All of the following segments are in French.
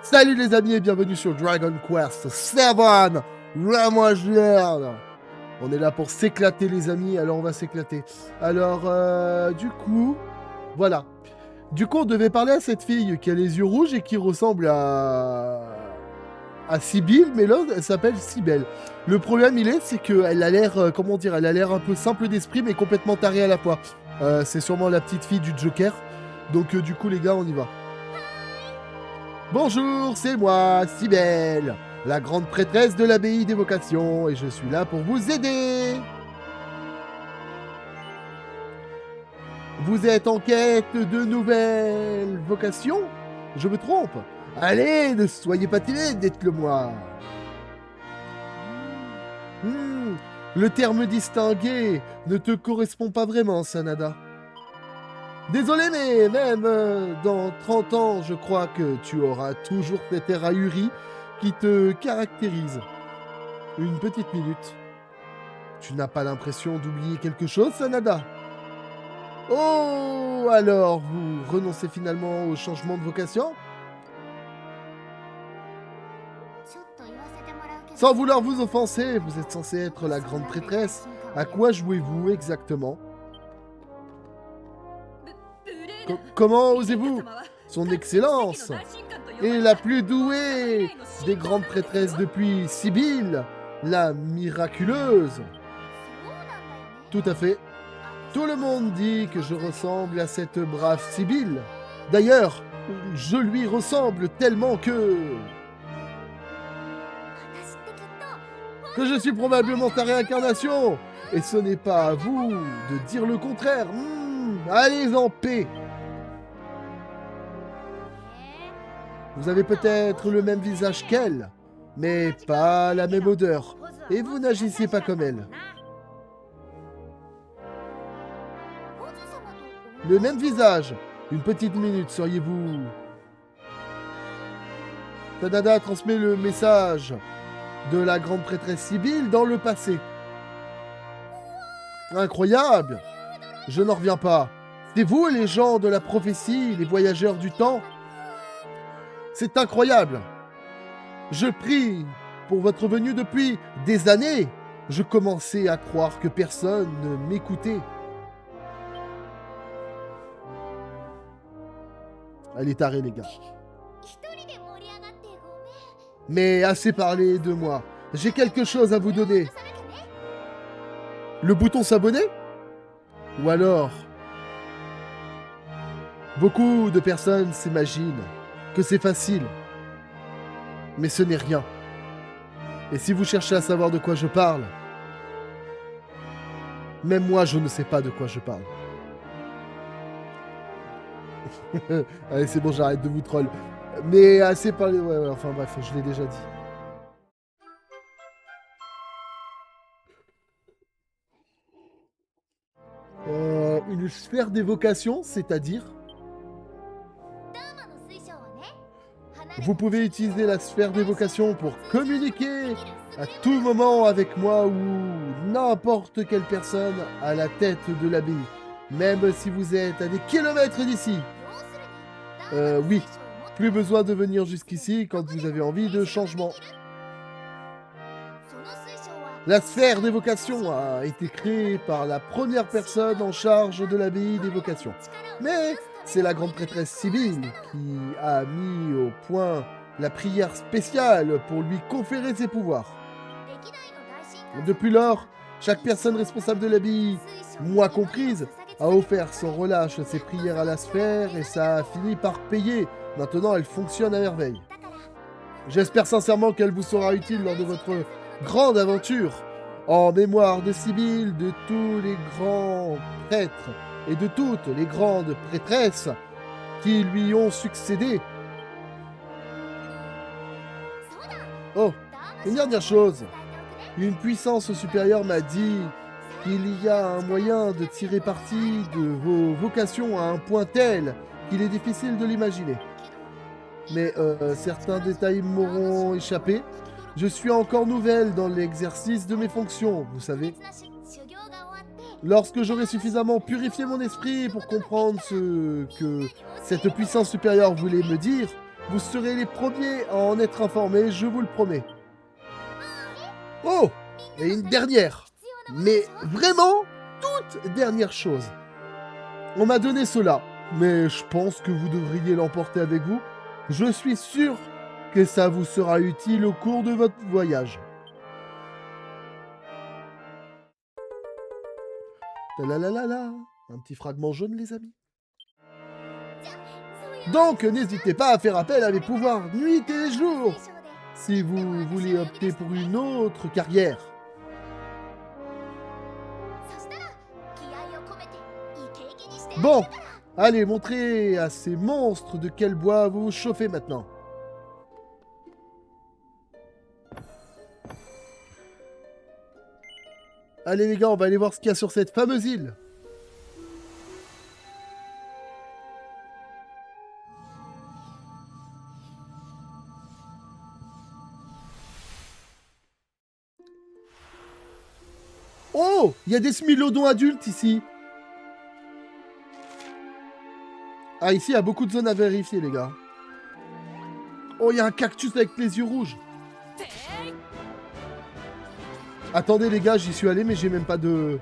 Salut les amis et bienvenue sur Dragon Quest 7 Vraiment génial. On est là pour s'éclater les amis, alors on va s'éclater. Alors, du coup, voilà. Du coup, on devait parler à cette fille qui a les yeux rouges et qui ressemble à Sibylle, mais là, elle s'appelle Cybèle. Le problème, c'est qu'elle a l'air, comment dire, elle a l'air un peu simple d'esprit, mais complètement tarée à la fois. C'est sûrement la petite fille du Joker. Donc, du coup, les gars, on y va. Bonjour, c'est moi, Cybèle, la grande prêtresse de l'abbaye des vocations, et je suis là pour vous aider. Vous êtes en quête de nouvelles vocations? Je me trompe? Allez, ne soyez pas timide, dites-le moi. Le terme distingué ne te correspond pas vraiment, Sanada. Désolé, mais même dans 30 ans, je crois que tu auras toujours cet air ahuri qui te caractérise. Une petite minute. Tu n'as pas l'impression d'oublier quelque chose, Sanada? Oh, alors vous renoncez finalement au changement de vocation? Sans vouloir vous offenser, vous êtes censé être la grande prêtresse. À quoi jouez-vous exactement? Comment osez-vous? Son Excellence est la plus douée des grandes prêtresses depuis Sibylle, la miraculeuse. Tout à fait. Tout le monde dit que je ressemble à cette brave Sibylle. D'ailleurs, je lui ressemble tellement que je suis probablement sa réincarnation. Et ce n'est pas à vous de dire le contraire. Allez en paix. Vous avez peut-être le même visage qu'elle, mais pas la même odeur. Et vous n'agissez pas comme elle. Le même visage. Une petite minute, seriez-vous... Sanada transmet le message de la grande prêtresse Sibylle dans le passé. Incroyable! Je n'en reviens pas. C'est vous les gens de la prophétie, les voyageurs du temps? C'est incroyable! Je prie pour votre venue depuis des années. Je commençais à croire que personne ne m'écoutait. Elle est tarée, les gars. Mais assez parlé de moi. J'ai quelque chose à vous donner. Le bouton s'abonner? Ou alors... Beaucoup de personnes s'imaginent que c'est facile. Mais ce n'est rien. Et si vous cherchez à savoir de quoi je parle, même moi je ne sais pas de quoi je parle. Allez, c'est bon, j'arrête de vous troll. Mais assez parlé... Ouais, enfin bref, je l'ai déjà dit. Une sphère d'évocation, c'est-à-dire... Vous pouvez utiliser la sphère d'évocation pour communiquer à tout moment avec moi ou n'importe quelle personne à la tête de l'abbaye, même si vous êtes à des kilomètres d'ici. Oui, plus besoin de venir jusqu'ici quand vous avez envie de changement. La sphère d'évocation a été créée par la première personne en charge de l'abbaye d'évocation. Mais c'est la grande prêtresse Sibylle qui a mis au point la prière spéciale pour lui conférer ses pouvoirs. Depuis lors, chaque personne responsable de l'abbaye, moi comprise, a offert sans relâche ses prières à la sphère et ça a fini par payer. Maintenant, elle fonctionne à merveille. J'espère sincèrement qu'elle vous sera utile lors de votre grande aventure. En mémoire de Sibylle, de tous les grands prêtres et de toutes les grandes prêtresses qui lui ont succédé. Oh, une dernière chose. Une puissance supérieure m'a dit qu'il y a un moyen de tirer parti de vos vocations à un point tel qu'il est difficile de l'imaginer. Mais certains détails m'auront échappé. Je suis encore nouvelle dans l'exercice de mes fonctions, vous savez. Lorsque j'aurai suffisamment purifié mon esprit pour comprendre ce que cette puissance supérieure voulait me dire, Vous serez les premiers à en être informés, je vous le promets. Oh! Et une dernière, mais vraiment toute dernière chose. On m'a donné cela, mais je pense que vous devriez l'emporter avec vous. Je suis sûr que ça vous sera utile au cours de votre voyage. Talalalala, un petit fragment jaune, les amis. Donc, n'hésitez pas à faire appel à mes pouvoirs nuit et jour si vous voulez opter pour une autre carrière. Bon, allez, montrez à ces monstres de quel bois vous vous chauffez maintenant. Allez les gars, on va aller voir ce qu'il y a sur cette fameuse île. Oh, il y a des smilodons adultes ici. Ah, ici, il y a beaucoup de zones à vérifier, les gars. Oh, il y a un cactus avec les yeux rouges. Attendez, les gars, j'y suis allé, mais j'ai même pas de...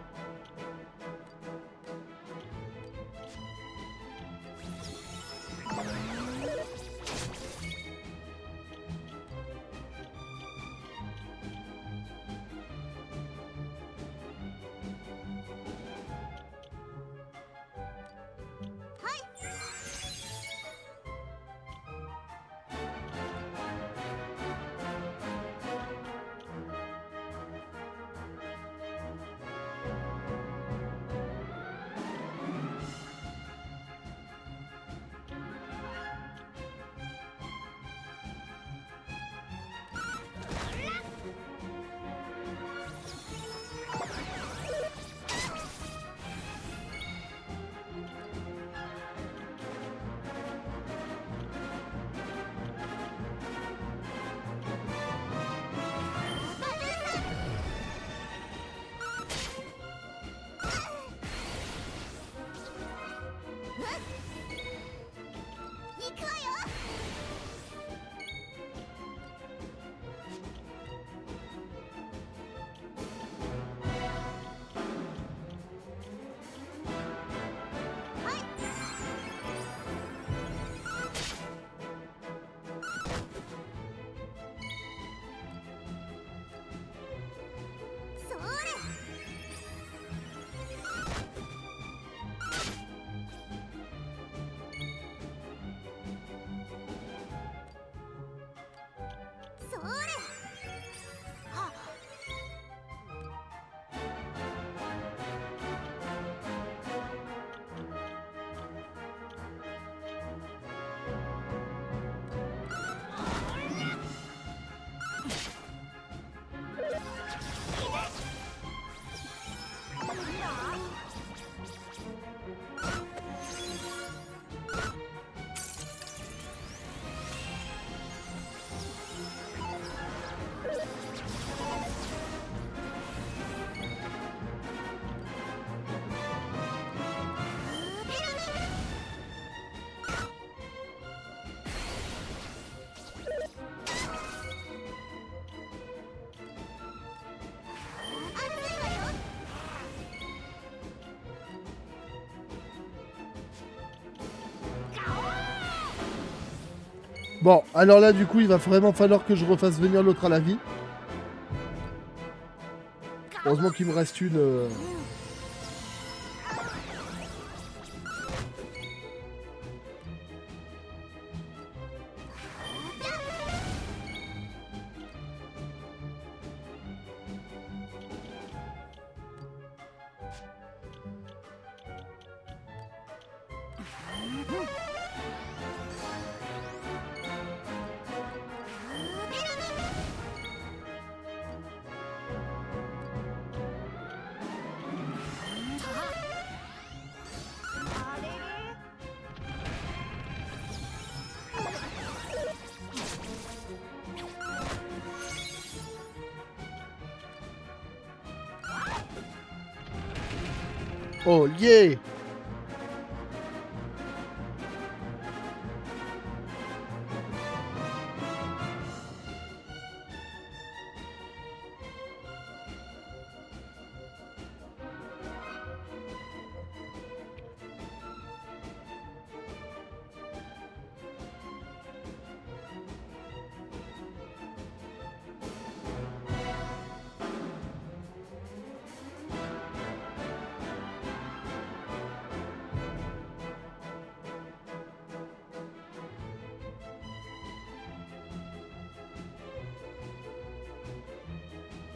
Bon, alors là, du coup, il va vraiment falloir que je refasse venir l'autre à la vie. Heureusement qu'il me reste une... Oh, yeah!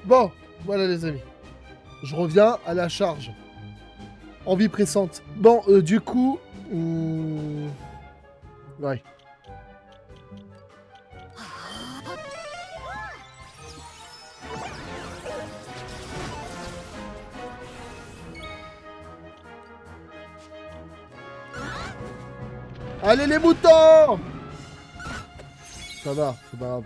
Bon, voilà les amis. Je reviens à la charge. Envie pressante. Bon, du coup... Ouais. Allez les moutons! Ça va, c'est pas grave.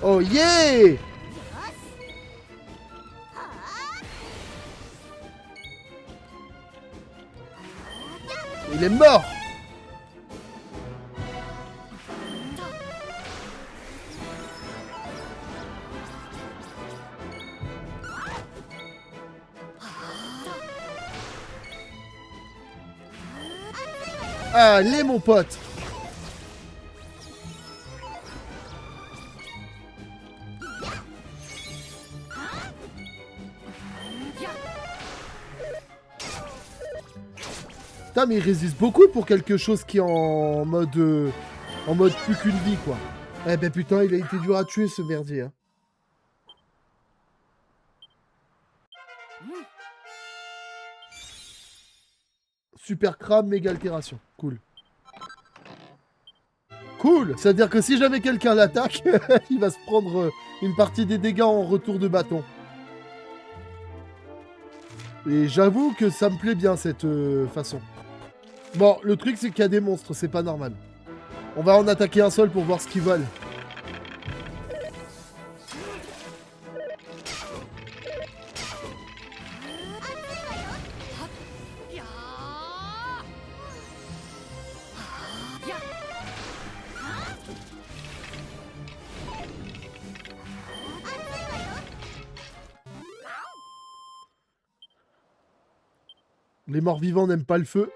Oh yeah! Il est mort! Allez mon pote! Putain, mais il résiste beaucoup pour quelque chose qui est en mode plus qu'une vie, quoi. Eh ben putain, il a été dur à tuer, ce merdier. Hein. Super crabe, méga altération. Cool. Cool! C'est-à-dire que si jamais quelqu'un l'attaque, il va se prendre une partie des dégâts en retour de bâton. Et j'avoue que ça me plaît bien, cette façon. Bon, le truc, c'est qu'il y a des monstres, c'est pas normal. On va en attaquer un seul pour voir ce qu'ils veulent. Les morts vivants n'aiment pas le feu.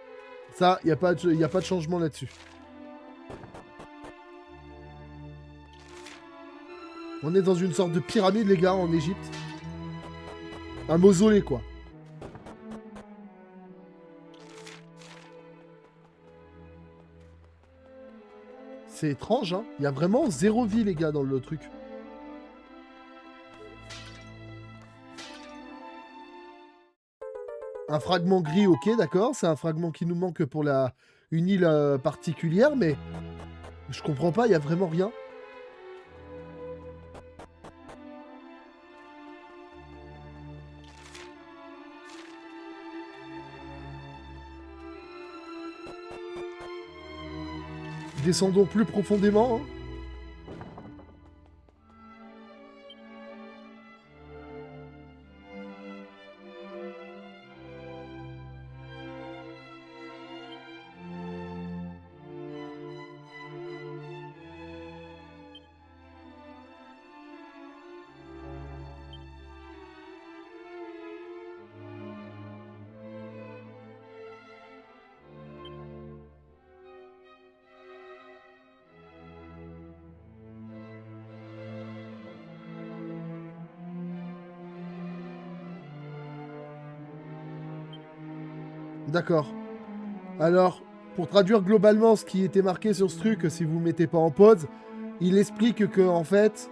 Ça, il n'y a pas de changement là-dessus. On est dans une sorte de pyramide, les gars, en Égypte. Un mausolée, quoi. C'est étrange, hein. Il y a vraiment 0 vie, les gars, dans le truc. Un fragment gris, ok, d'accord. C'est un fragment qui nous manque pour une île particulière, mais... Je comprends pas, il y a vraiment rien. Descendons plus profondément. Hein. D'accord. Alors, pour traduire globalement ce qui était marqué sur ce truc, si vous ne mettez pas en pause, il explique que, en fait,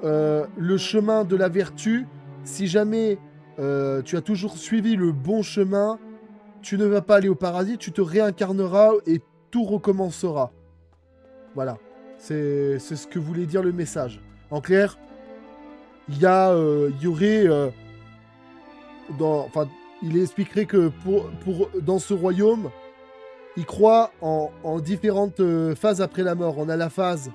le chemin de la vertu, si jamais tu as toujours suivi le bon chemin, tu ne vas pas aller au paradis, tu te réincarneras et tout recommencera. Voilà. C'est ce que voulait dire le message. En clair, il y aurait... enfin, il expliquerait que dans ce royaume, il croit en différentes phases après la mort. On a la phase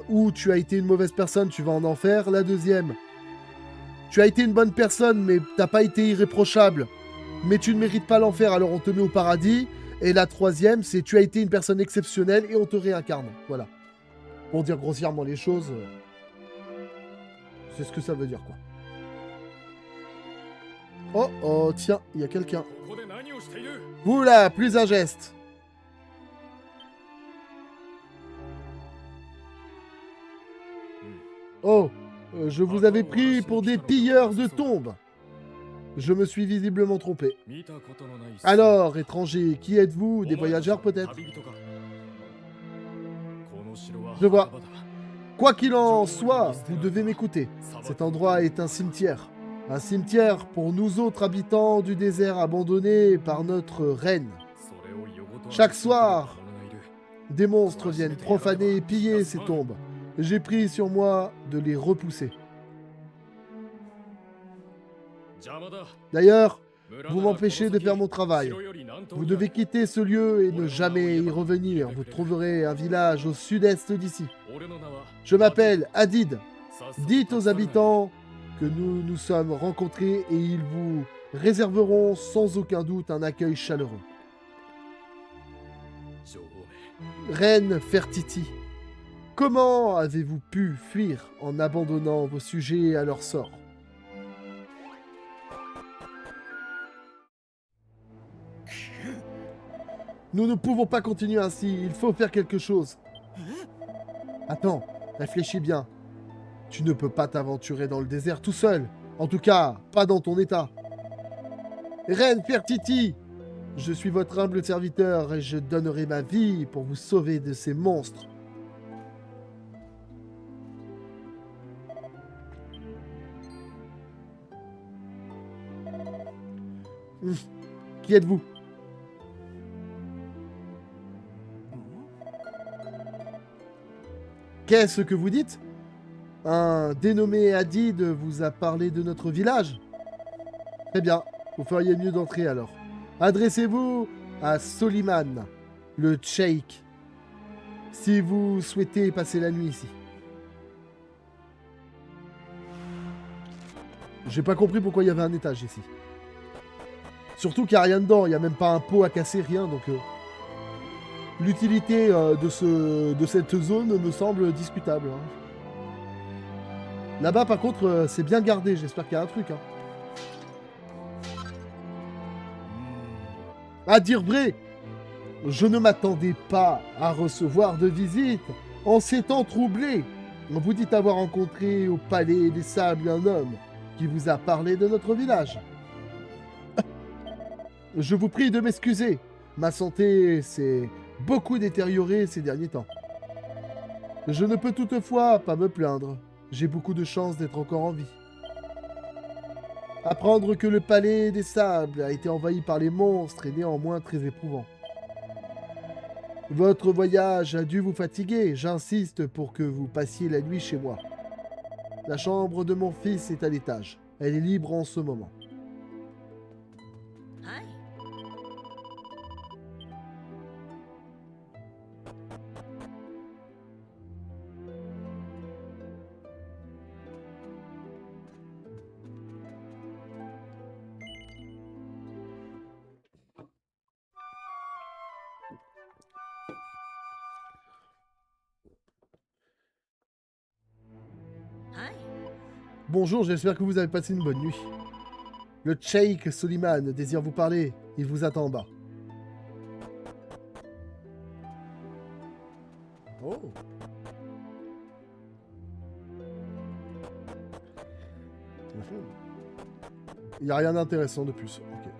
où tu as été une mauvaise personne, tu vas en enfer. La deuxième, tu as été une bonne personne, mais t'as pas été irréprochable, mais tu ne mérites pas l'enfer, alors on te met au paradis. Et la troisième, c'est tu as été une personne exceptionnelle et on te réincarne. Voilà. Pour dire grossièrement les choses, c'est ce que ça veut dire, quoi. Oh, oh, tiens, il y a quelqu'un. Vous là, plus un geste. Oh, je vous avais pris pour des pilleurs de tombes. Je me suis visiblement trompé. Alors, étranger, qui êtes-vous? Des voyageurs peut-être? Je vois. Quoi qu'il en soit, vous devez m'écouter. Cet endroit est un cimetière. Un cimetière pour nous autres habitants du désert abandonné par notre reine. Chaque soir, des monstres viennent profaner et piller ces tombes. J'ai pris sur moi de les repousser. D'ailleurs, vous m'empêchez de faire mon travail. Vous devez quitter ce lieu et ne jamais y revenir. Vous trouverez un village au sud-est d'ici. Je m'appelle Hadid. Dites aux habitants que nous nous sommes rencontrés et ils vous réserveront sans aucun doute un accueil chaleureux. Reine Fertiti, comment avez-vous pu fuir en abandonnant vos sujets à leur sort? Nous ne pouvons pas continuer ainsi, il faut faire quelque chose. Attends, réfléchis bien. Tu ne peux pas t'aventurer dans le désert tout seul. En tout cas, pas dans ton état. Reine Fertiti, je suis votre humble serviteur et je donnerai ma vie pour vous sauver de ces monstres. Qui êtes-vous? Qu'est-ce que vous dites? Un dénommé Hadid vous a parlé de notre village? Très bien, vous feriez mieux d'entrer alors. Adressez-vous à Soliman, le Cheikh, si vous souhaitez passer la nuit ici. J'ai pas compris pourquoi il y avait un étage ici. Surtout qu'il n'y a rien dedans, il n'y a même pas un pot à casser, rien, donc... L'utilité de cette zone me semble discutable. Hein. Là-bas, par contre, c'est bien gardé. J'espère qu'il y a un truc. Hein. À dire vrai, je ne m'attendais pas à recevoir de visite en ces temps troublés. Vous dites avoir rencontré au Palais des Sables un homme qui vous a parlé de notre village. Je vous prie de m'excuser. Ma santé s'est beaucoup détériorée ces derniers temps. Je ne peux toutefois pas me plaindre. J'ai beaucoup de chance d'être encore en vie. Apprendre que le Palais des Sables a été envahi par les monstres est néanmoins très éprouvant. Votre voyage a dû vous fatiguer. J'insiste pour que vous passiez la nuit chez moi. La chambre de mon fils est à l'étage. Elle est libre en ce moment. Bonjour, j'espère que vous avez passé une bonne nuit. Le Cheikh Soliman désire vous parler. Il vous attend en bas. Oh. Il n'y a rien d'intéressant de plus. Ok.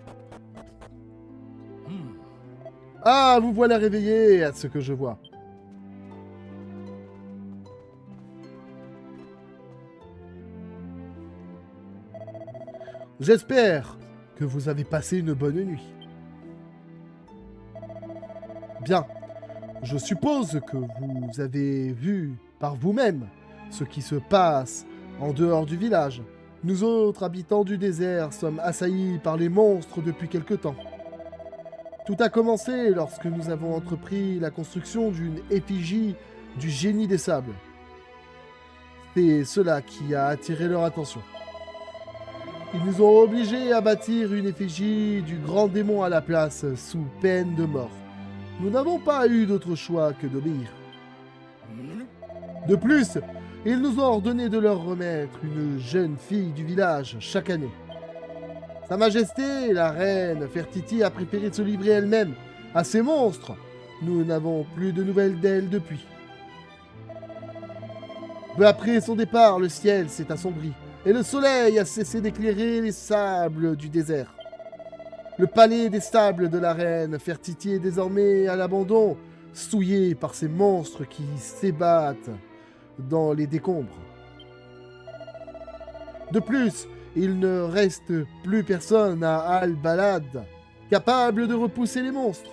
Ah, vous voilà réveillé, à ce que je vois. J'espère que vous avez passé une bonne nuit. Bien, je suppose que vous avez vu par vous-même ce qui se passe en dehors du village. Nous autres habitants du désert sommes assaillis par les monstres depuis quelque temps. Tout a commencé lorsque nous avons entrepris la construction d'une effigie du génie des sables. C'est cela qui a attiré leur attention. Ils nous ont obligés à bâtir une effigie du grand démon à la place, sous peine de mort. Nous n'avons pas eu d'autre choix que d'obéir. De plus, ils nous ont ordonné de leur remettre une jeune fille du village chaque année. Sa Majesté, la reine Fertiti, a préféré se livrer elle-même à ces monstres. Nous n'avons plus de nouvelles d'elle depuis. Peu après son départ, le ciel s'est assombri et le soleil a cessé d'éclairer les sables du désert. Le palais des sables de la reine Fertiti est désormais à l'abandon, souillé par ces monstres qui s'ébattent dans les décombres. De plus, il ne reste plus personne à Al-Balad capable de repousser les monstres.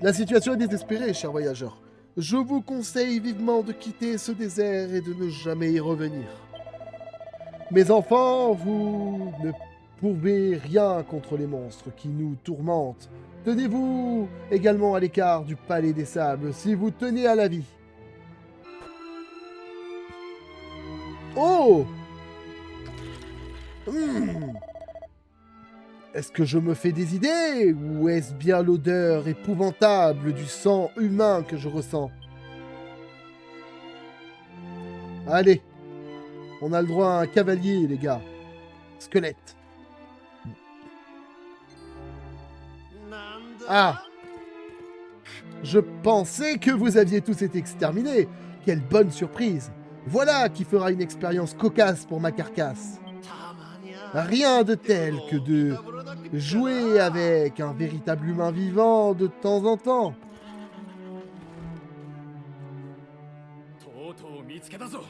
La situation est désespérée, chers voyageurs. Je vous conseille vivement de quitter ce désert et de ne jamais y revenir. Mes enfants, vous ne pouvez rien contre les monstres qui nous tourmentent. Tenez-vous également à l'écart du palais des sables si vous tenez à la vie. Oh! Est-ce que je me fais des idées ou est-ce bien l'odeur épouvantable du sang humain que je ressens? Allez, on a le droit à un cavalier, les gars. Squelette. Ah! Je pensais que vous aviez tous été exterminés. Quelle bonne surprise! Voilà qui fera une expérience cocasse pour ma carcasse. Rien de tel que de jouer avec un véritable humain vivant de temps en temps.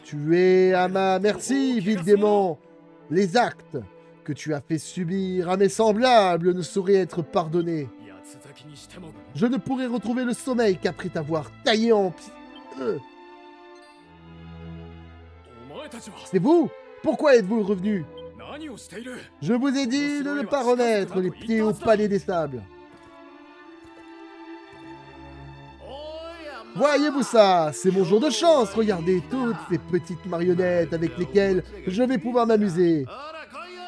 Tu es à ma merci, vil démon. Les actes que tu as fait subir à mes semblables ne sauraient être pardonnés. Je ne pourrai retrouver le sommeil qu'après t'avoir taillé en pieds. C'est vous? Pourquoi êtes-vous revenu? Je vous ai dit de ne pas remettre les pieds au palais des sables. Voyez-vous ça? C'est mon jour de chance. Regardez toutes ces petites marionnettes avec lesquelles je vais pouvoir m'amuser.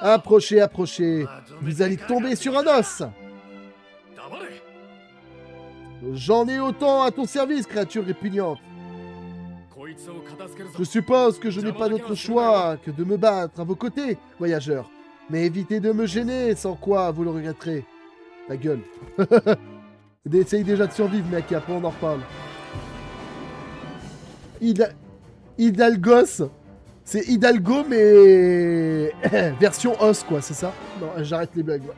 Approchez, approchez. Vous allez tomber sur un os. J'en ai autant à ton service, créature répugnante. Je suppose que je n'ai pas d'autre choix que de me battre à vos côtés, voyageurs. Mais évitez de me gêner, sans quoi vous le regretterez. Ta gueule. Essaye déjà de survivre, mec, et après on en reparle. Hidalgos. C'est Hidalgo, mais... version os, quoi, c'est ça? Non, j'arrête les blagues, là.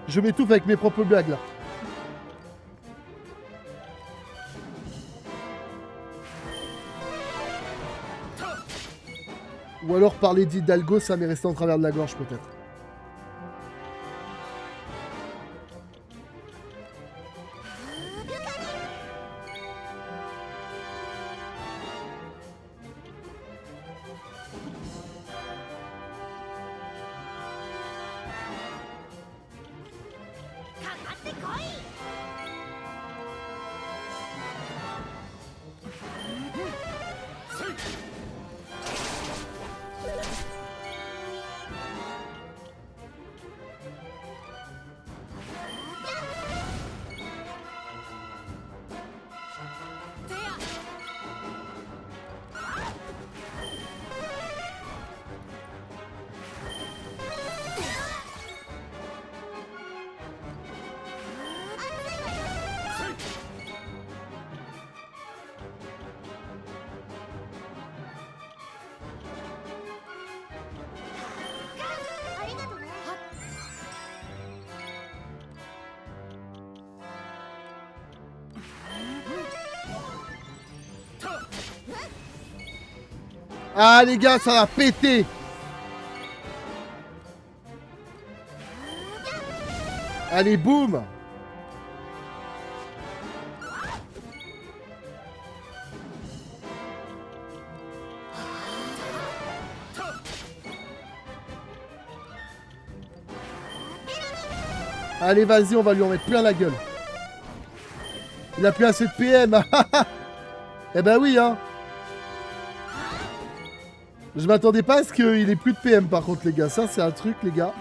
Je m'étouffe avec mes propres blagues, là. Ou alors parler d'Hidalgo, ça m'est resté en travers de la gorge, peut-être. Ah les gars, ça va péter. Allez, boum. Allez, vas-y, on va lui en mettre plein la gueule. Il a plus assez de PM. Eh ben oui, hein. Je m'attendais pas à ce qu'il ait plus de PM par contre, les gars. Ça, c'est un truc, les gars.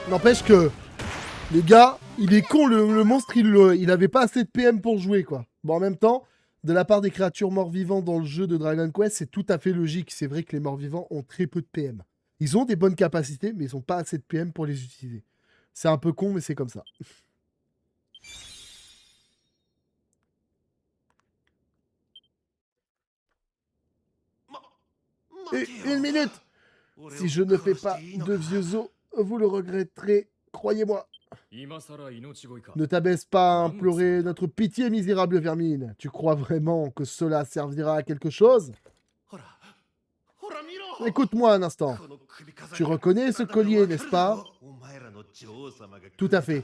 N'empêche que, les gars, il est con, le monstre, il avait pas assez de PM pour jouer, quoi. Bon, en même temps, de la part des créatures morts-vivants dans le jeu de Dragon Quest, c'est tout à fait logique. C'est vrai que les morts-vivants ont très peu de PM. Ils ont des bonnes capacités, mais ils ont pas assez de PM pour les utiliser. C'est un peu con, mais c'est comme ça. Et une minute! Si je ne fais pas de vieux os, vous le regretterez, croyez-moi. Ne t'abaisse pas à implorer notre pitié, misérable vermine. Tu crois vraiment que cela servira à quelque chose? Écoute-moi un instant. Tu reconnais ce collier, n'est-ce pas? Tout à fait.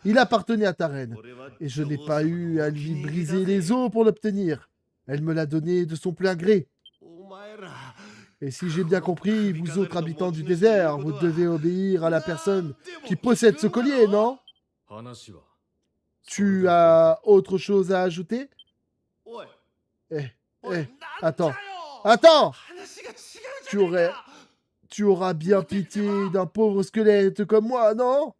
Il appartenait à ta reine, et je n'ai pas eu à lui briser les os pour l'obtenir. Elle me l'a donné de son plein gré. Et si j'ai bien compris, vous autres habitants du désert, vous devez obéir à la personne qui possède ce collier, non? Tu as autre chose à ajouter? Eh, attends. Attends! Tu auras bien pitié d'un pauvre squelette comme moi, non?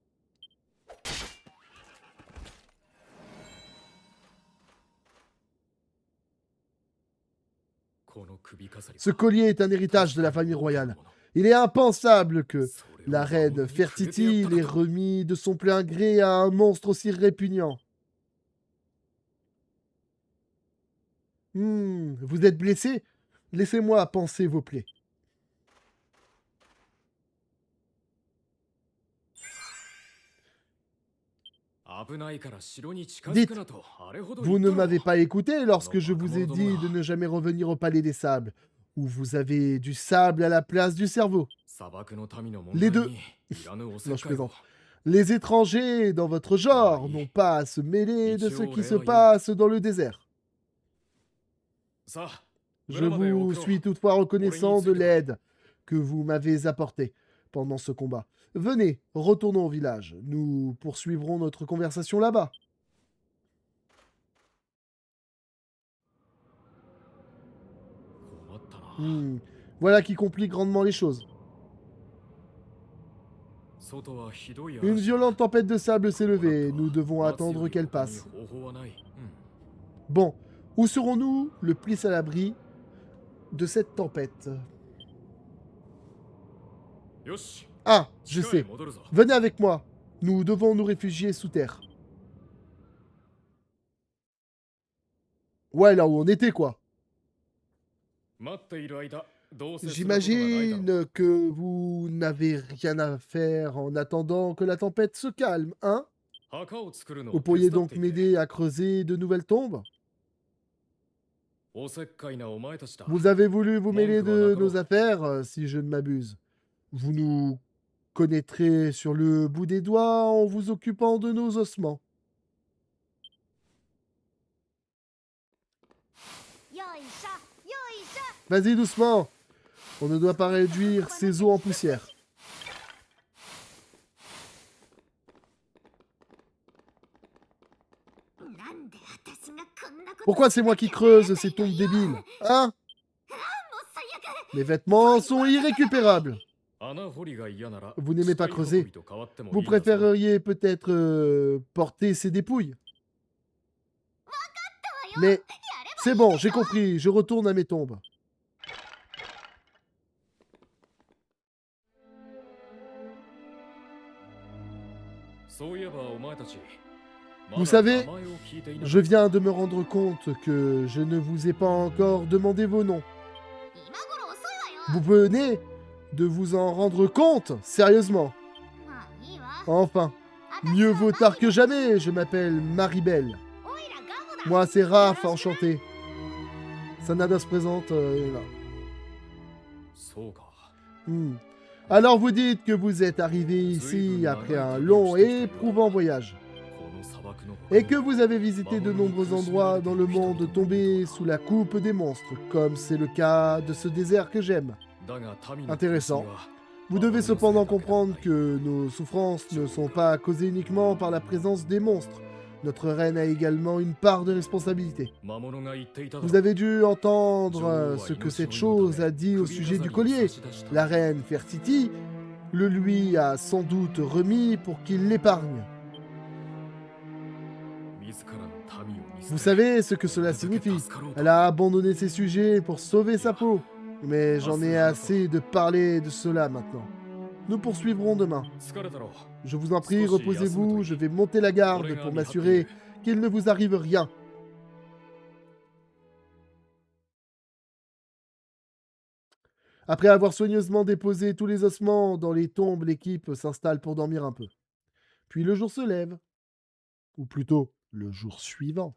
Ce collier est un héritage de la famille royale. Il est impensable que la reine Fertiti l'ait remis de son plein gré à un monstre aussi répugnant. Vous êtes blessé? Laissez-moi panser vos plaies. Dites, vous ne m'avez pas écouté lorsque je vous ai dit de ne jamais revenir au palais des sables, où vous avez du sable à la place du cerveau. Les deux. Non, je plaisante. Les étrangers dans votre genre n'ont pas à se mêler de ce qui se passe dans le désert. Je vous suis toutefois reconnaissant de l'aide que vous m'avez apportée pendant ce combat. Venez, retournons au village. Nous poursuivrons notre conversation là-bas. Voilà qui complique grandement les choses. Une violente tempête de sable s'est levée. Nous devons attendre qu'elle passe. Bon, où serons-nous le plus à l'abri de cette tempête? Ah, je sais. Venez avec moi. Nous devons nous réfugier sous terre. Ouais, là où on était, quoi. J'imagine que vous n'avez rien à faire en attendant que la tempête se calme, hein? Vous pourriez donc m'aider à creuser de nouvelles tombes? Vous avez voulu vous mêler de nos affaires, si je ne m'abuse. Vous nous connaîtrez sur le bout des doigts en vous occupant de nos ossements. Vas-y doucement. On ne doit pas réduire ces os en poussière. Pourquoi c'est moi qui creuse ces tombes débiles? Hein? Mes vêtements sont irrécupérables. Vous n'aimez pas creuser. Vous préféreriez peut-être porter ces dépouilles. Mais c'est bon, j'ai compris. Je retourne à mes tombes. Vous savez, je viens de me rendre compte que je ne vous ai pas encore demandé vos noms. Vous venez de vous en rendre compte? Sérieusement? Enfin, mieux vaut tard que jamais, je m'appelle Maribel. Moi, c'est Raph, enchanté. Sanada se présente là. Alors vous dites que vous êtes arrivé ici après un long et éprouvant voyage. Et que vous avez visité de nombreux endroits dans le monde tombés sous la coupe des monstres, comme c'est le cas de ce désert que j'aime. Intéressant. Vous devez cependant comprendre que nos souffrances ne sont pas causées uniquement par la présence des monstres. Notre reine a également une part de responsabilité. Vous avez dû entendre ce que cette chose a dit au sujet du collier. La reine Fertiti le lui a sans doute remis pour qu'il l'épargne. Vous savez ce que cela signifie. Elle a abandonné ses sujets pour sauver sa peau. Mais j'en ai assez de parler de cela maintenant. Nous poursuivrons demain. Je vous en prie, reposez-vous, je vais monter la garde pour m'assurer qu'il ne vous arrive rien. Après avoir soigneusement déposé tous les ossements dans les tombes, l'équipe s'installe pour dormir un peu. Puis le jour se lève. Ou plutôt, le jour suivant.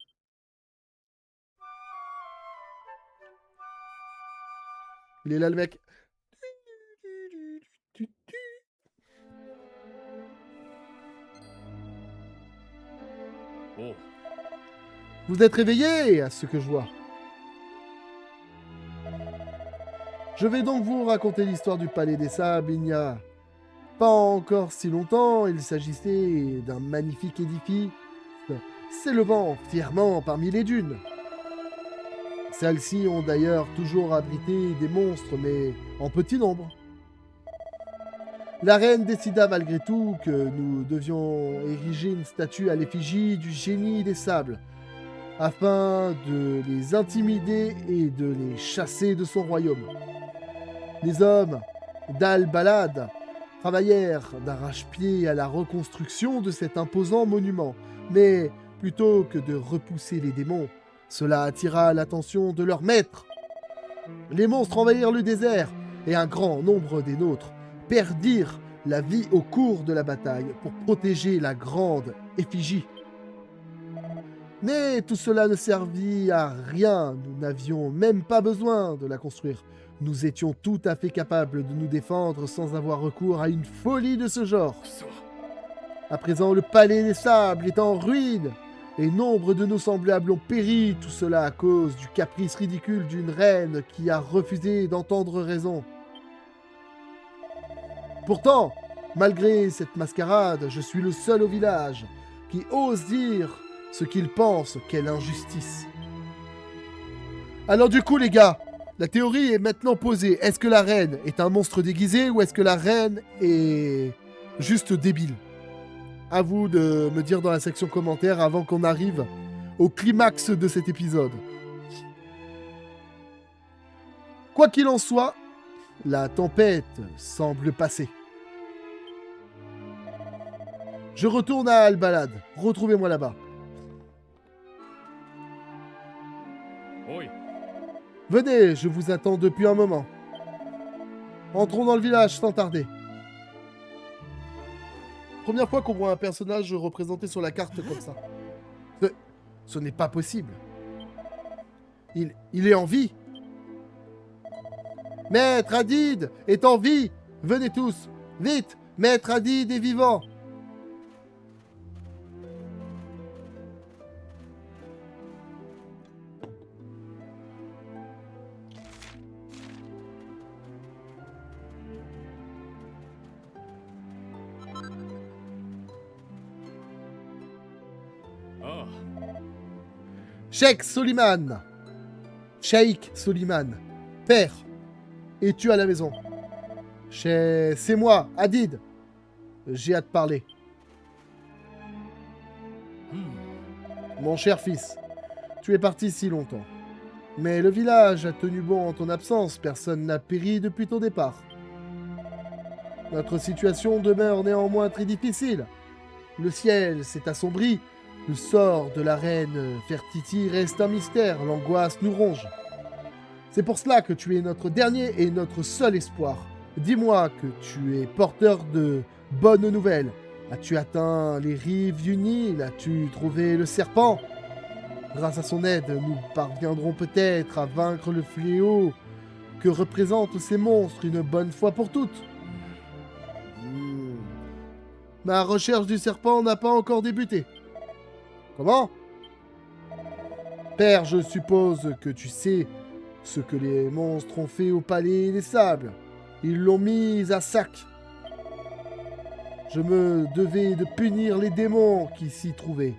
Il est là le mec. Vous êtes réveillé, à ce que je vois. Je vais donc vous raconter l'histoire du Palais des Sables. Il n'y a pas encore si longtemps, il s'agissait d'un magnifique édifice s'élevant fièrement parmi les dunes. Celles-ci ont d'ailleurs toujours abrité des monstres, mais en petit nombre. La reine décida malgré tout que nous devions ériger une statue à l'effigie du génie des sables, afin de les intimider et de les chasser de son royaume. Les hommes d'Al-Balad travaillèrent d'arrache-pied à la reconstruction de cet imposant monument, mais plutôt que de repousser les démons, cela attira l'attention de leur maître. Les monstres envahirent le désert et un grand nombre des nôtres perdirent la vie au cours de la bataille pour protéger la grande effigie. Mais tout cela ne servit à rien, nous n'avions même pas besoin de la construire. Nous étions tout à fait capables de nous défendre sans avoir recours à une folie de ce genre. À présent, le palais des sables est en ruine, et nombre de nos semblables ont péri, tout cela à cause du caprice ridicule d'une reine qui a refusé d'entendre raison. Pourtant, malgré cette mascarade, je suis le seul au village qui ose dire ce qu'il pense, quelle injustice. Alors du coup les gars, la théorie est maintenant posée. Est-ce que la reine est un monstre déguisé ou est-ce que la reine est juste débile? À vous de me dire dans la section commentaires avant qu'on arrive au climax de cet épisode. Quoi qu'il en soit, la tempête semble passer. Je retourne à Al-Balad. Retrouvez-moi là-bas. Venez, je vous attends depuis un moment. Entrons dans le village sans tarder. Première fois qu'on voit un personnage représenté sur la carte comme ça. Ce n'est pas possible. Il est en vie. Maître Hadid est en vie. Venez tous. Vite, Maître Hadid est vivant. Sheikh Soliman, père, es-tu à la maison? C'est moi, Hadid. J'ai à te parler. Mon cher fils, tu es parti si longtemps. Mais le village a tenu bon en ton absence, personne n'a péri depuis ton départ. Notre situation demeure néanmoins très difficile. Le ciel s'est assombri. Le sort de la reine Fertiti reste un mystère, l'angoisse nous ronge. C'est pour cela que tu es notre dernier et notre seul espoir. Dis-moi que tu es porteur de bonnes nouvelles. As-tu atteint les rives du Nil? As-tu trouvé le serpent? Grâce à son aide, nous parviendrons peut-être à vaincre le fléau que représentent ces monstres une bonne fois pour toutes. Ma recherche du serpent n'a pas encore débuté. Comment? Père, je suppose que tu sais ce que les monstres ont fait au palais des sables. Ils l'ont mis à sac. Je me devais de punir les démons qui s'y trouvaient.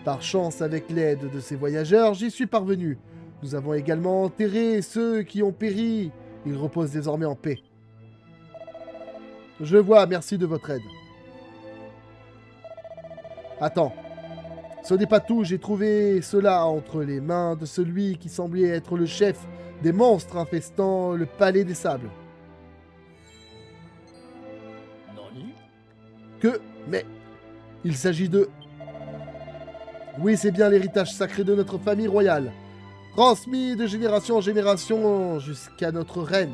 Par chance, avec l'aide de ces voyageurs, j'y suis parvenu. Nous avons également enterré ceux qui ont péri. Ils reposent désormais en paix. Je vois, merci de votre aide. Attends. Ce n'est pas tout, j'ai trouvé cela entre les mains de celui qui semblait être le chef des monstres infestant le palais des sables. Que... Mais... Il s'agit de... Oui, c'est bien l'héritage sacré de notre famille royale, transmis de génération en génération jusqu'à notre reine.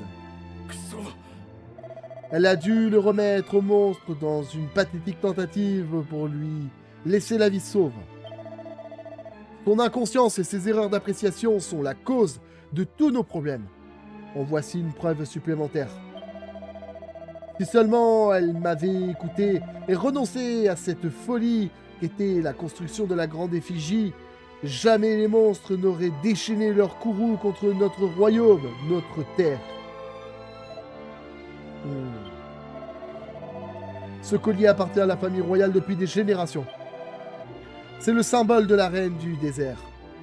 Elle a dû le remettre au monstre dans une pathétique tentative pour lui laisser la vie sauve. Son inconscience et ses erreurs d'appréciation sont la cause de tous nos problèmes. En voici une preuve supplémentaire. Si seulement elle m'avait écouté et renoncé à cette folie qu'était la construction de la grande effigie, jamais les monstres n'auraient déchaîné leur courroux contre notre royaume, notre terre. Ce collier appartient à la famille royale depuis des générations. C'est le symbole de la reine du désert.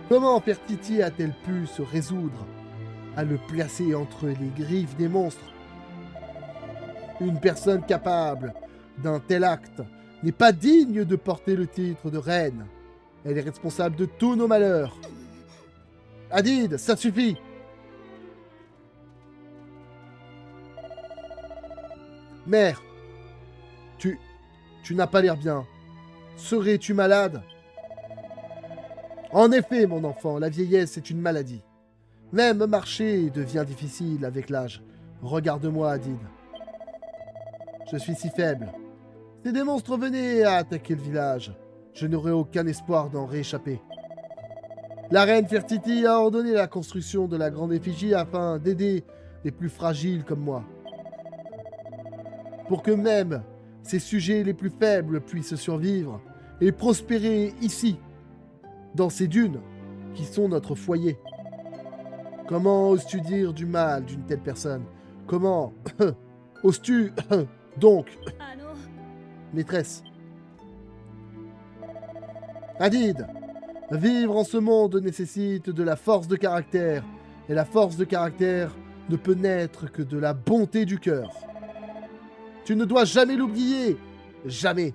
Comment Fertiti a-t-elle pu se résoudre à le placer entre les griffes des monstres? Une personne capable d'un tel acte n'est pas digne de porter le titre de reine. Elle est responsable de tous nos malheurs. Hadid, ça suffit! Mère, tu n'as pas l'air bien. Serais-tu malade? En effet, mon enfant, la vieillesse est une maladie. Même marcher devient difficile avec l'âge. Regarde-moi, Hadid. Je suis si faible. Si des monstres venaient à attaquer le village, je n'aurais aucun espoir d'en rééchapper. La reine Fertiti a ordonné la construction de la grande effigie afin d'aider les plus fragiles comme moi. Pour que même ces sujets les plus faibles puissent survivre et prospérer ici, dans ces dunes qui sont notre foyer. Comment oses-tu dire du mal d'une telle personne? Comment oses-tu donc, maîtresse? Hadid, vivre en ce monde nécessite de la force de caractère, et la force de caractère ne peut naître que de la bonté du cœur. Tu ne dois jamais l'oublier, jamais.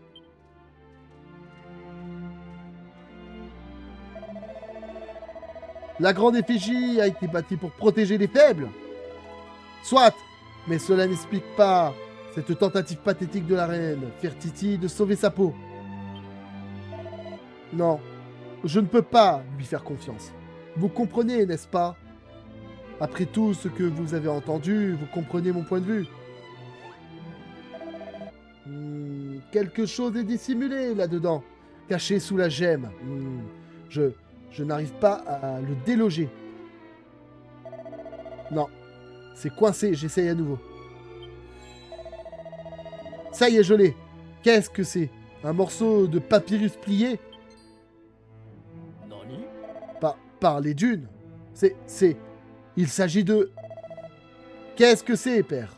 La grande effigie a été bâtie pour protéger les faibles. Soit, mais cela n'explique pas cette tentative pathétique de la reine Fertiti de sauver sa peau. Non, je ne peux pas lui faire confiance. Vous comprenez, n'est-ce pas? Après tout ce que vous avez entendu, vous comprenez mon point de vue. Quelque chose est dissimulé là-dedans, caché sous la gemme. Je n'arrive pas à le déloger. Non, c'est coincé, j'essaye à nouveau. Ça y est, je l'ai. Qu'est-ce que c'est? Un morceau de papyrus plié? Par les dunes. Il s'agit de... Qu'est-ce que c'est, père?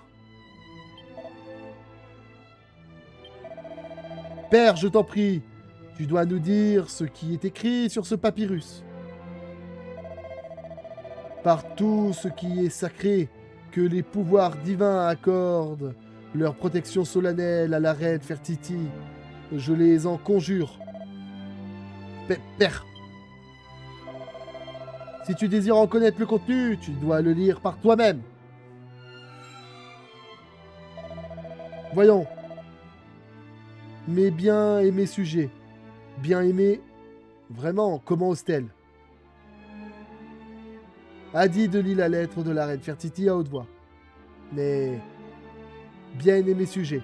Père, je t'en prie, tu dois nous dire ce qui est écrit sur ce papyrus. Par tout ce qui est sacré, que les pouvoirs divins accordent leur protection solennelle à la reine Fertiti, je les en conjure. Père, si tu désires en connaître le contenu, tu dois le lire par toi-même. Voyons. Mes biens et mes sujets. Bien aimés. Vraiment, comment ose-t-elle? Hadid lit la lettre de la reine Fertiti à haute voix. Mais... bien aimés sujets.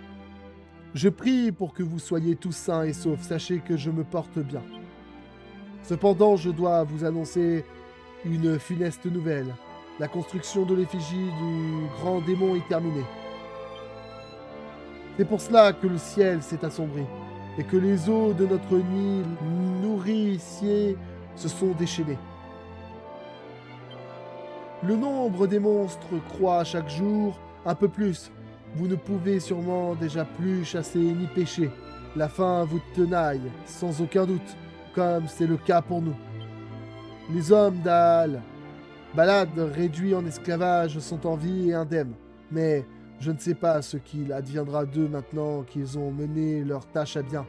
Je prie pour que vous soyez tous sains et saufs. Sachez que je me porte bien. Cependant, je dois vous annoncer une funeste nouvelle. La construction de l'effigie du grand démon est terminée. C'est pour cela que le ciel s'est assombri et que les eaux de notre Nil nourricier se sont déchaînées. Le nombre des monstres croît chaque jour un peu plus. Vous ne pouvez sûrement déjà plus chasser ni pêcher. La faim vous tenaille, sans aucun doute, comme c'est le cas pour nous. Les hommes d'Aal, Balad réduits en esclavage, sont en vie et indemnes. Mais Je ne sais pas ce qu'il adviendra d'eux maintenant qu'ils ont mené leur tâche à bien.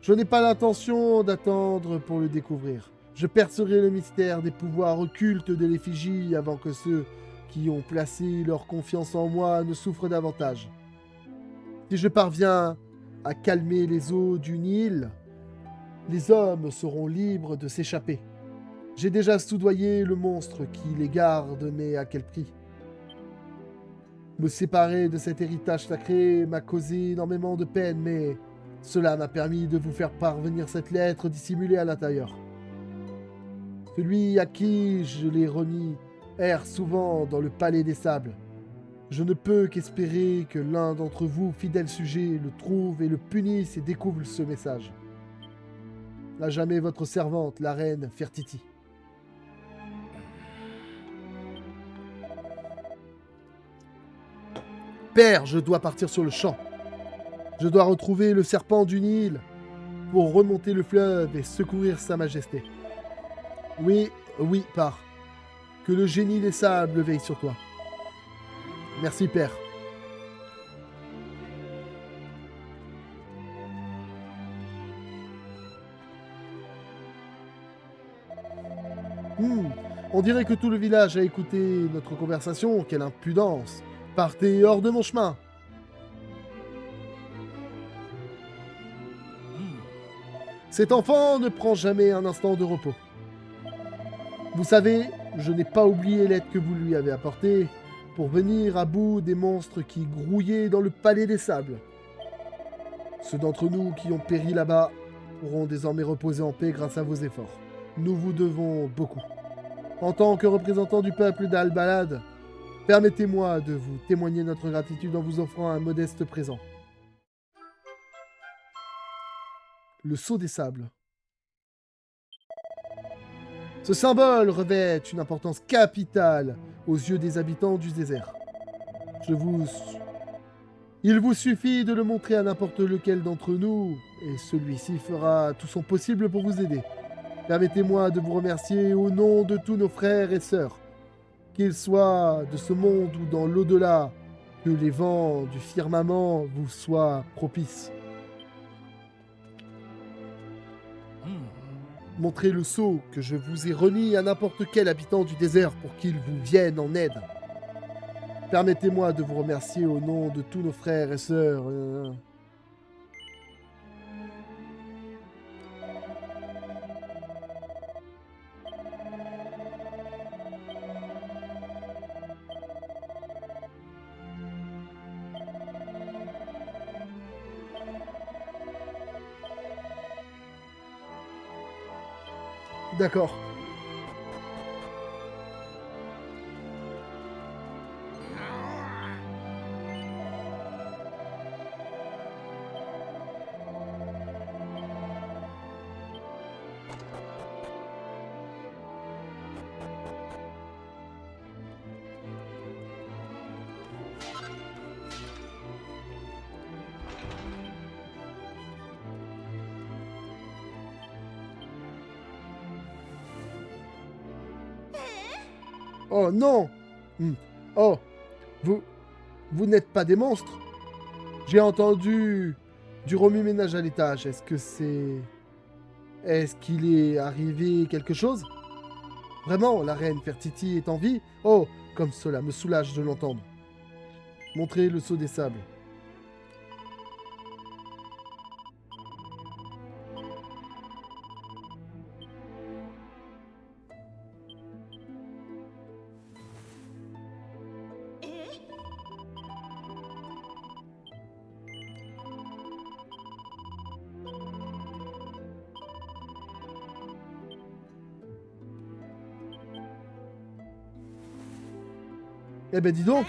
Je n'ai pas l'intention d'attendre pour le découvrir. Je percerai le mystère des pouvoirs occultes de l'effigie avant que ceux qui ont placé leur confiance en moi ne souffrent davantage. Si je parviens à calmer les eaux du Nil, les hommes seront libres de s'échapper. J'ai déjà soudoyé le monstre qui les garde, mais à quel prix? Me séparer de cet héritage sacré m'a causé énormément de peine, mais cela m'a permis de vous faire parvenir cette lettre dissimulée à l'intérieur. Celui à qui je l'ai remis erre souvent dans le palais des sables. Je ne peux qu'espérer que l'un d'entre vous, fidèles sujets, le trouve et le punisse et découvre ce message. À jamais votre servante, la reine Fertiti. Père, je dois partir sur le champ. Je dois retrouver le serpent du Nil pour remonter le fleuve et secourir Sa Majesté. Oui, oui, pars. Que le génie des sables veille sur toi. Merci, père. Hmm, on dirait que tout le village a écouté notre conversation. Quelle impudence. Partez hors de mon chemin. Cet enfant ne prend jamais un instant de repos. Vous savez, je n'ai pas oublié l'aide que vous lui avez apportée pour venir à bout des monstres qui grouillaient dans le palais des sables. Ceux d'entre nous qui ont péri là-bas pourront désormais reposer en paix grâce à vos efforts. Nous vous devons beaucoup. En tant que représentant du peuple d'Al-Balad, permettez-moi de vous témoigner notre gratitude en vous offrant un modeste présent. Le sceau des sables. Ce symbole revêt une importance capitale aux yeux des habitants du désert. Il vous suffit de le montrer à n'importe lequel d'entre nous, et celui-ci fera tout son possible pour vous aider. Permettez-moi de vous remercier au nom de tous nos frères et sœurs, qu'ils soient de ce monde ou dans l'au-delà, que les vents du firmament vous soient propices. Montrez le sceau que je vous ai remis à n'importe quel habitant du désert pour qu'il vous vienne en aide. Permettez-moi de vous remercier au nom de tous nos frères et sœurs. D'accord. Oh non. Oh, vous, vous n'êtes pas des monstres. J'ai entendu du remue-ménage à l'étage. Est-ce qu'il est arrivé quelque chose? Vraiment, la reine Fertiti est en vie? Oh, comme cela me soulage de l'entendre. Montrez le sceau des sables. Eh ben dis donc.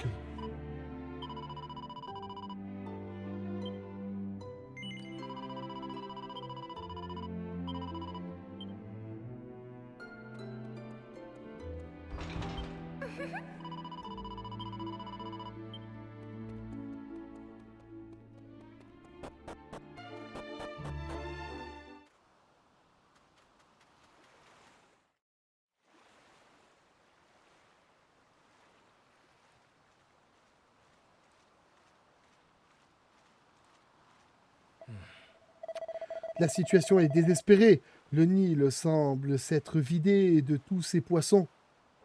La situation est désespérée. Le Nil semble s'être vidé de tous ses poissons.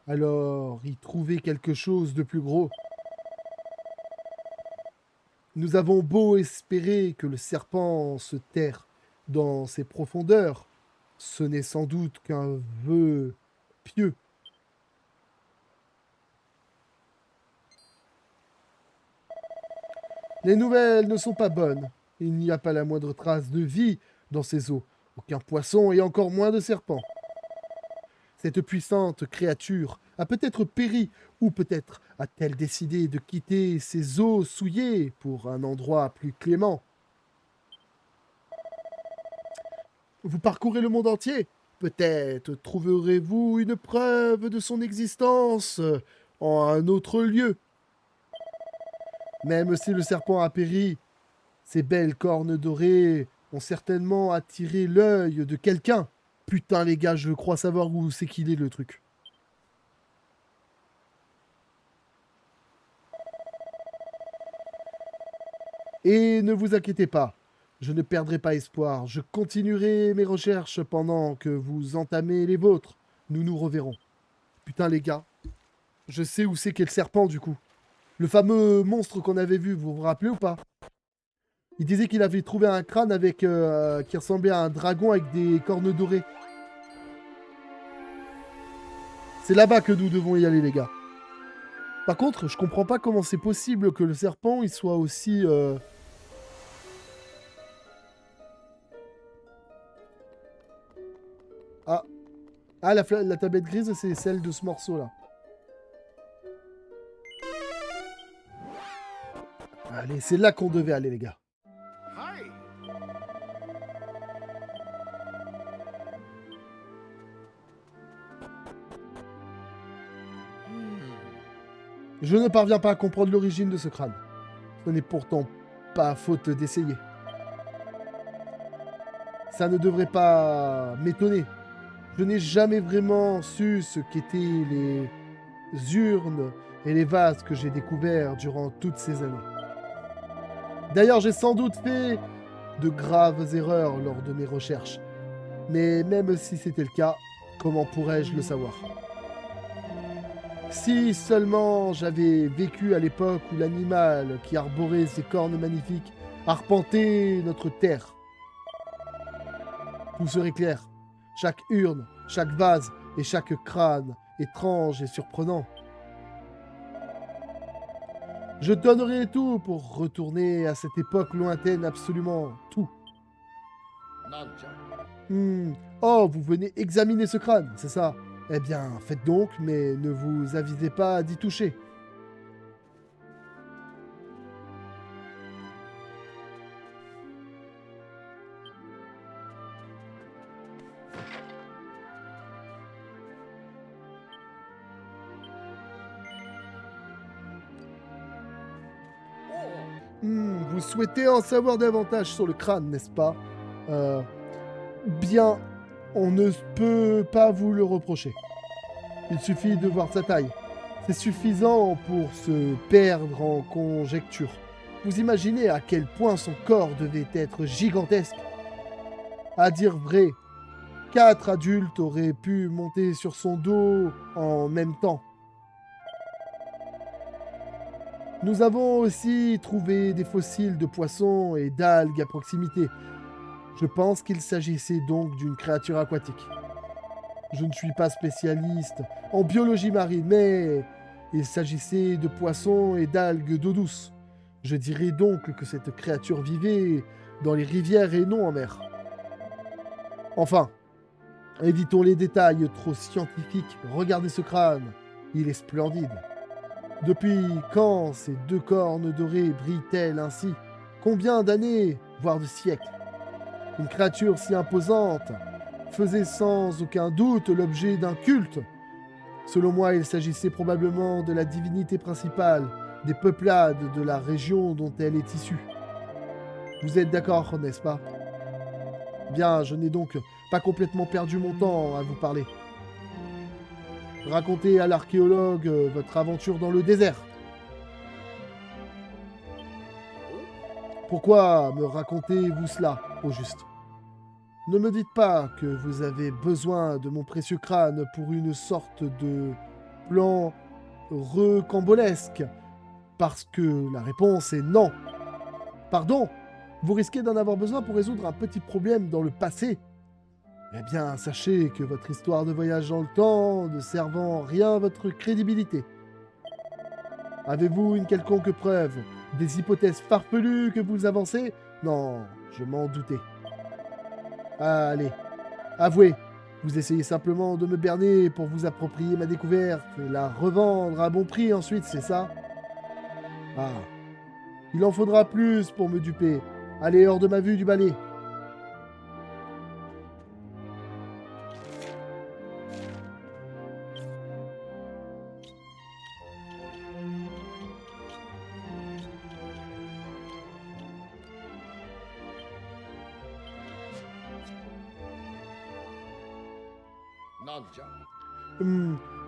Alors, y trouver quelque chose de plus gros. Nous avons beau espérer que le serpent se terre dans ses profondeurs, ce n'est sans doute qu'un vœu pieux. Les nouvelles ne sont pas bonnes. Il n'y a pas la moindre trace de vie dans ces eaux. Aucun poisson et encore moins de serpent. Cette puissante créature a peut-être péri, ou peut-être a-t-elle décidé de quitter ces eaux souillées pour un endroit plus clément. Vous parcourez le monde entier. Peut-être trouverez-vous une preuve de son existence en un autre lieu. Même si le serpent a péri, ces belles cornes dorées ont certainement attiré l'œil de quelqu'un. Putain les gars, je crois savoir où c'est qu'il est le truc. Et ne vous inquiétez pas, je ne perdrai pas espoir. Je continuerai mes recherches pendant que vous entamez les vôtres. Nous nous reverrons. Putain les gars, je sais où c'est qu'est le serpent du coup. Le fameux monstre qu'on avait vu, vous vous rappelez ou pas? Il disait qu'il avait trouvé un crâne avec qui ressemblait à un dragon avec des cornes dorées. C'est là-bas que nous devons y aller les gars. Par contre, je comprends pas comment c'est possible que le serpent il soit aussi... Ah, ah la tablette grise, c'est celle de ce morceau-là. Allez, c'est là qu'on devait aller, les gars. Je ne parviens pas à comprendre l'origine de ce crâne. Ce n'est pourtant pas faute d'essayer. Ça ne devrait pas m'étonner. Je n'ai jamais vraiment su ce qu'étaient les urnes et les vases que j'ai découverts durant toutes ces années. D'ailleurs, j'ai sans doute fait de graves erreurs lors de mes recherches. Mais même si c'était le cas, comment pourrais-je le savoir? Si seulement j'avais vécu à l'époque où l'animal qui arborait ses cornes magnifiques arpentait notre terre, tout serait clair. Chaque urne, chaque vase et chaque crâne étrange et surprenant. Je donnerais tout pour retourner à cette époque lointaine, absolument tout. Oh, vous venez examiner ce crâne, c'est ça? Eh bien, faites donc, mais ne vous avisez pas d'y toucher. Vous souhaitez en savoir davantage sur le crâne, n'est-ce pas? Bien, on ne peut pas vous le reprocher. Il suffit de voir sa taille. C'est suffisant pour se perdre en conjectures. Vous imaginez à quel point son corps devait être gigantesque? À dire vrai, 4 adultes auraient pu monter sur son dos en même temps. Nous avons aussi trouvé des fossiles de poissons et d'algues à proximité. Je pense qu'il s'agissait donc d'une créature aquatique. Je ne suis pas spécialiste en biologie marine, mais il s'agissait de poissons et d'algues d'eau douce. Je dirais donc que cette créature vivait dans les rivières et non en mer. Enfin, évitons les détails trop scientifiques. Regardez ce crâne, il est splendide. Depuis quand ces 2 cornes dorées brillent-elles ainsi? Combien d'années, voire de siècles? Une créature si imposante faisait sans aucun doute l'objet d'un culte. Selon moi, il s'agissait probablement de la divinité principale des peuplades de la région dont elle est issue. Vous êtes d'accord, n'est-ce pas? Bien, je n'ai donc pas complètement perdu mon temps à vous parler. Racontez à l'archéologue votre aventure dans le désert. Pourquoi me racontez-vous cela, au juste? Ne me dites pas que vous avez besoin de mon précieux crâne pour une sorte de plan recambolesque, parce que la réponse est non. Pardon, vous risquez d'en avoir besoin pour résoudre un petit problème dans le passé. Eh bien, sachez que votre histoire de voyage dans le temps ne servant en rien à votre crédibilité. Avez-vous une quelconque preuve des hypothèses farfelues que vous avancez? Non, je m'en doutais. Allez, avouez, vous essayez simplement de me berner pour vous approprier ma découverte et la revendre à bon prix ensuite, c'est ça? Ah, il en faudra plus pour me duper. Allez, hors de ma vue du balai.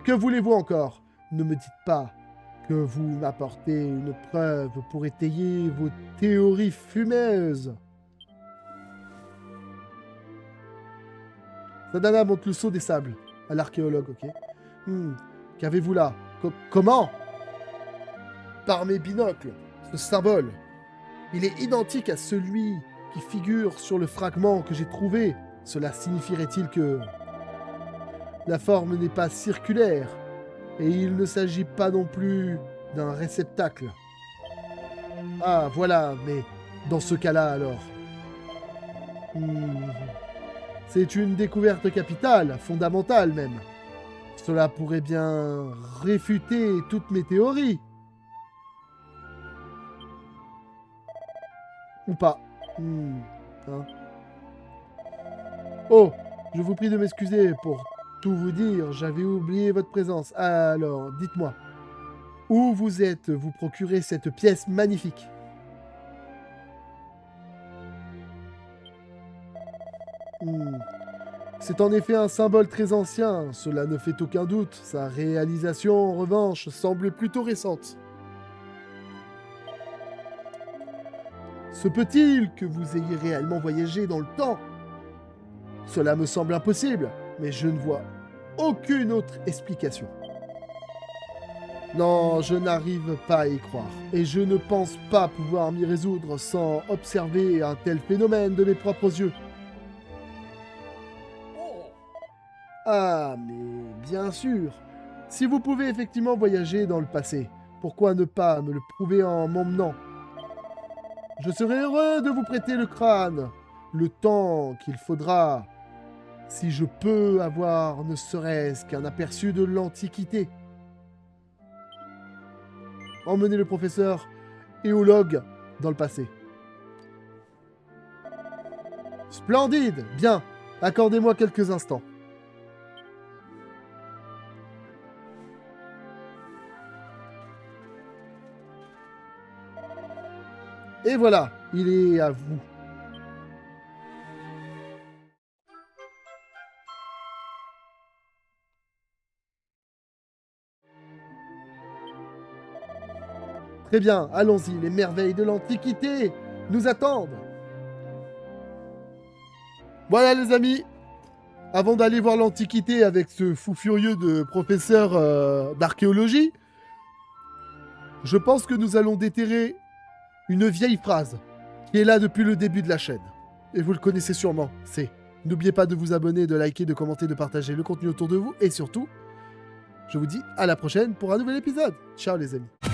Que voulez-vous encore? Ne me dites pas que vous m'apportez une preuve pour étayer vos théories fumeuses. Sadana monte le seau des sables à l'archéologue, ok? Qu'avez-vous là? Comment? Par mes binocles, ce symbole. Il est identique à celui qui figure sur le fragment que j'ai trouvé. Cela signifierait-il que la forme n'est pas circulaire et il ne s'agit pas non plus d'un réceptacle? Ah, voilà, mais dans ce cas-là alors. C'est une découverte capitale, fondamentale même. Cela pourrait bien réfuter toutes mes théories. Ou pas. Hein. Oh, je vous prie de m'excuser pour tout vous dire, j'avais oublié votre présence. Alors, dites-moi, où vous êtes vous procurez cette pièce magnifique? C'est en effet un symbole très ancien, cela ne fait aucun doute. Sa réalisation, en revanche, semble plutôt récente. Se peut-il que vous ayez réellement voyagé dans le temps? Cela me semble impossible, mais je ne vois aucune autre explication. Non, je n'arrive pas à y croire, et je ne pense pas pouvoir m'y résoudre sans observer un tel phénomène de mes propres yeux. Ah, mais bien sûr. Si vous pouvez effectivement voyager dans le passé, pourquoi ne pas me le prouver en m'emmenant? Je serai heureux de vous prêter le crâne, le temps qu'il faudra, si je peux avoir ne serait-ce qu'un aperçu de l'Antiquité. Emmenez le professeur éologue dans le passé. Splendide! Bien, accordez-moi quelques instants. Et voilà, il est à vous. Très bien, allons-y, les merveilles de l'Antiquité nous attendent. Voilà les amis, avant d'aller voir l'Antiquité avec ce fou furieux de professeur d'archéologie, je pense que nous allons déterrer une vieille phrase qui est là depuis le début de la chaîne. Et vous le connaissez sûrement, c'est « N'oubliez pas de vous abonner, de liker, de commenter, de partager le contenu autour de vous. Et surtout, je vous dis à la prochaine pour un nouvel épisode. Ciao les amis.